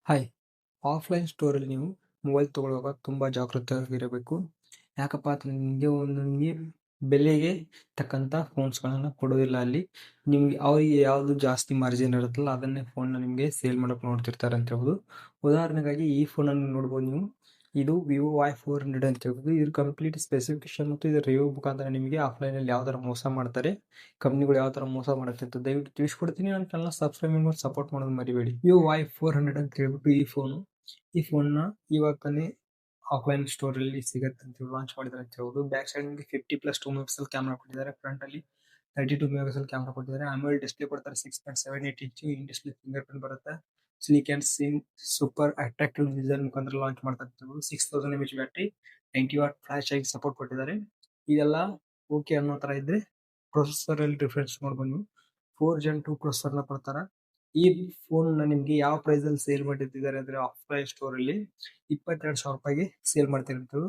Hi. Offline ಸ್ಟೋರಲ್ಲಿ ನೀವು mobile ತಗೊಳ್ಳುವಾಗ ತುಂಬ ಜಾಗೃತವಾಗಿರಬೇಕು. ಯಾಕಪ್ಪ ಅಂತಂದ್ರೆ ನಿಮಗೆ ಬೆಲೆಗೆ ತಕ್ಕಂಥ ಫೋನ್ಸ್‌ಗಳನ್ನ ಕೊಡೋದಿಲ್ಲ ಅಲ್ಲಿ. ನಿಮ್ಗೆ ಅವರಿಗೆ ಯಾವುದು ಜಾಸ್ತಿ ಮಾರ್ಜಿನ್ ಇರುತ್ತಲ್ಲ ಅದನ್ನೇ ಫೋನ್‌ನ ನಿಮಗೆ ಸೇಲ್ ಮಾಡೋಕೆ ನೋಡ್ತಿರ್ತಾರೆ ಅಂತ ಹೇಳ್ಬೋದು. ಉದಾಹರಣೆಗಾಗಿ ಈ ಫೋನನ್ನು ನೋಡ್ಬೋದು ನೀವು. ಇದು ವಿವೋ Y400 ಅಂತ ಹೇಳ್ಬೋದು. ಇದ್ರ ಕಂಪ್ಲೀಟ್ ಸ್ಪೆಸಿಫಿಕೇಶನ್ ಮತ್ತು ಇದರ ರಿವ್ಯೂ ಮುಖಾಂತರ ನಿಮಗೆ ಆಫ್ಲೈನಲ್ಲಿ ಯಾವ ಥರ ಮೋಸ ಮಾಡ್ತಾರೆ, ಕಂಪ್ನಿಗಳು ಯಾವ ಥರ ಮೋಸ ಮಾಡುತ್ತೆ ಅಂತ ದಯವಿಟ್ಟು ತಿಳಿಸ್ಕೊಡ್ತೀನಿ. ನನ್ನ ಚಾನಲ್‌ನ ಸಬ್ಸ್ಕ್ರೈಬ್ ಮಾಡಿ ಸಪೋರ್ಟ್ ಮಾಡೋದು ಮರಿಬೇಡಿ. ವಿವೋ Y400 ಅಂತ ಹೇಳ್ಬಿಟ್ಟು ಈ ಫೋನ್ನ ಇವಾಗ ತಾನೇ ಆಫ್ಲೈನ್ ಸ್ಟೋರಲ್ಲಿ ಸಿಗುತ್ತೆ ಅಂತ ಲಾಂಚ್ ಮಾಡಿದ್ದಾರೆ ಅಂತ ಹೇಳ್ಬೋದು. ಬ್ಯಾಕ್ ಸೈಡ್ ನಿಮಗೆ 50+2 ಮೆಗಾಪಿಕ್ಸೆಲ್ ಕ್ಯಾಮೆರಾ ಕೊಟ್ಟಿದ್ದಾರೆ. ಫ್ರಂಟ್ ಅಲ್ಲಿ 32 ಮೆಗಾಪಿಕ್ಸೆಲ್ ಕ್ಯಾಮೆರಾ ಕೊಟ್ಟಿದ್ದಾರೆ. AMOLED ಡಿಸ್ಪ್ಲೇ ಕೊಡ್ತಾರೆ. 6.78 inch in display fingerprint ಬರುತ್ತೆ. Sleek and slim super attractive design ಮುಖಾಂತರ ಲಾಂಚ್ ಮಾಡ್ತಾರೆ ಅಂತ ಹೇಳ್ಬೋದು. 6000 mAh ಬ್ಯಾಟ್ರಿ, 90 ವಾಟ್ ಫ್ಲಾಶ್ ಆಗಿ ಸಪೋರ್ಟ್ ಕೊಟ್ಟಿದ್ದಾರೆ. ಇದೆಲ್ಲ ಓಕೆ ಅನ್ನೋ ತರ ಇದ್ರೆ ಪ್ರೊಸೆಸರ್ ಅಲ್ಲಿ ಡಿಫರೆನ್ಸ್ ನೋಡ್ಬೋದು ನೀವು. 4 Gen 2 ಪ್ರೊಸೆಸರ್ನ ಕೊಡ್ತಾರೆ. ಈ ಫೋನ್ ನಿಮ್ಗೆ ಯಾವ ಪ್ರೈಸ್ ಅಲ್ಲಿ ಸೇಲ್ ಮಾಡಿರ್ತಿದ್ದಾರೆ ಅಂದ್ರೆ ಆಫ್ಲೈನ್ ಸ್ಟೋರ್ ಅಲ್ಲಿ 22,000 ರೂಪಾಯಿಗೆ ಸೇಲ್ ಮಾಡ್ತಿರೋದು.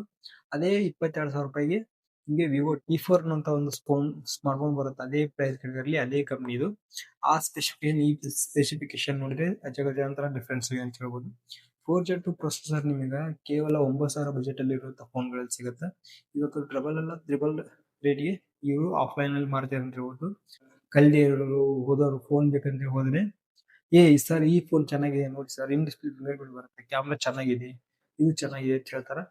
ಅದೇ 22,000 ರೂಪಾಯಿಗೆ ನಿಮಗೆ ವಿವೋ T4 ಅಂತ ಒಂದು ಸ್ಮಾರ್ಟ್ ಫೋನ್ ಬರುತ್ತೆ. ಅದೇ ಪ್ರೈಸ್ ಕೆಳಗಡೆ ಅದೇ ಕಂಪ್ನಿದು. ಆ ಸ್ಪೆಸಿಫಿಕೇಶನ್ ನೋಡಿದ್ರೆ ಅಜಗಜಾಂತರ ಡಿಫ್ರೆನ್ಸ್ ಇದೆ ಅಂತ ಹೇಳ್ಬೋದು. 4 Gen 2 ಪ್ರೊಸೆಸರ್ ನಿಮಗೆ ಕೇವಲ 9,000 ಬಜೆಟ್ ಅಲ್ಲಿ ಇರುವಂತ ಫೋನ್ಗಳಲ್ಲಿ ಸಿಗುತ್ತೆ. ಇವತ್ತು ಟ್ರಬಲ್ ಅಲ್ಲ ತ್ರಿಬಲ್ ರೇಟ್ಗೆ ಇವರು ಆಫ್ಲೈನ್ ಅಲ್ಲಿ ಮಾರ್ತಾರೆ ಅಂತ ಹೇಳ್ಬೋದು. ಕಲ್ದೆ ಇರೋರು ಹೋದವರು ಫೋನ್ ಬೇಕಂದ್ರೆ ಹೋದ್ರೆ ಸರ್ ಈ ಫೋನ್ ಚೆನ್ನಾಗಿದೆ ನೋಡಿ ಸರ್, ಇನ್ ಡಿಸ್ಪ್ಲೇ ಫಿಂಗರ್ ಪ್ರಿಂಟ್ ಬರುತ್ತೆ, ಕ್ಯಾಮ್ರಾ ಚೆನ್ನಾಗಿದೆ, ಇದು ಚೆನ್ನಾಗಿದೆ ಅಂತ ಹೇಳ್ತಾರೆ.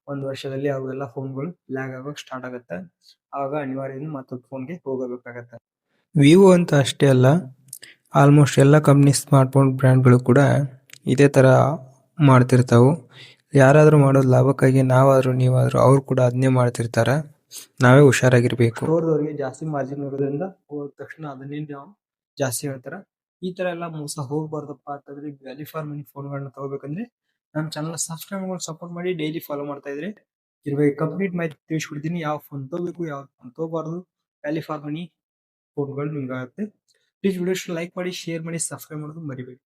ಒಂದು ವರ್ಷದಲ್ಲಿ ಅವೆಲ್ಲ ಫೋನ್ಗಳು ಲ್ಯಾಗ್ ಆಗೋಕೆ ಸ್ಟಾರ್ಟ್ ಆಗುತ್ತೆ. ಆವಾಗ ಅನಿವಾರ್ಯದಿಂದ ಮತ್ತೊಂದು ಫೋನ್ಗೆ ಹೋಗಬೇಕಾಗತ್ತೆ. ವಿವೋ ಅಂತ ಅಷ್ಟೇ ಅಲ್ಲ, ಆಲ್ಮೋಸ್ಟ್ ಎಲ್ಲ ಕಂಪ್ನಿ ಸ್ಮಾರ್ಟ್ ಫೋನ್ ಬ್ರ್ಯಾಂಡ್ಗಳು ಕೂಡ ಇದೇ ತರ ಮಾಡ್ತಿರ್ತಾವು. ಯಾರಾದ್ರೂ ಮಾಡೋದು ಲಾಭಕ್ಕಾಗಿ ನಾವಾದ್ರೂ ನೀವಾದ್ರೂ ಅವ್ರು ಕೂಡ ಅದನ್ನೇ ಮಾಡ್ತಿರ್ತಾರ. ನಾವೇ ಹುಷಾರಾಗಿರ್ಬೇಕು. ಸ್ಟೋರ್ದವ್ರಿಗೆ ಜಾಸ್ತಿ ಮಾರ್ಜಿನ್ ಇರೋದ್ರಿಂದ ಹೋದ ತಕ್ಷಣ ಅದನ್ನೇ ನಾವು ಜಾಸ್ತಿ ಹೇಳ್ತಾರ. ಈ ತರ ಎಲ್ಲ ಮೋಸ ಹೋಗ್ಬಾರ್ದಪ್ಪ ಅಂತಂದ್ರೆ ವ್ಯಾಲ್ಯೂ ಫಾರ್ ಮನಿ ಫೋನ್ಗಳನ್ನ ತಗೋಬೇಕಂದ್ರೆ ನಮ್ಮ ಚಾನಲ್ ಸಬ್ಸ್ಕ್ರೈಬ್ ಮಾಡಿ ಸಪೋರ್ಟ್ ಮಾಡಿ ಡೈಲಿ ಫಾಲೋ ಮಾಡ್ತಾ ಇದ್ರೆ ಇದ್ರ ಬಗ್ಗೆ ಕಂಪ್ಲೀಟ್ ಮಾಹಿತಿ ತಿಳಿಸ್ಕೊಡ್ತೀನಿ. ಯಾವ ಫೋನ್ ತಗೋಬೇಕು, ಯಾವ ಫೋನ್ ತಗೋಬಾರ್ದು, ವ್ಯಾಲ್ಯೂ ಫಾರ್ ಮನಿ ಫೋನ್ಗಳು ನಿಮ್ಗೆ ಆಗುತ್ತೆ. ಪ್ಲೀಸ್ ವಿಡಿಯೋ ಲೈಕ್ ಮಾಡಿ, ಶೇರ್ ಮಾಡಿ, ಸಬ್ಸ್ಕ್ರೈಬ್ ಮಾಡೋದು ಮರಿಬೇಡಿ.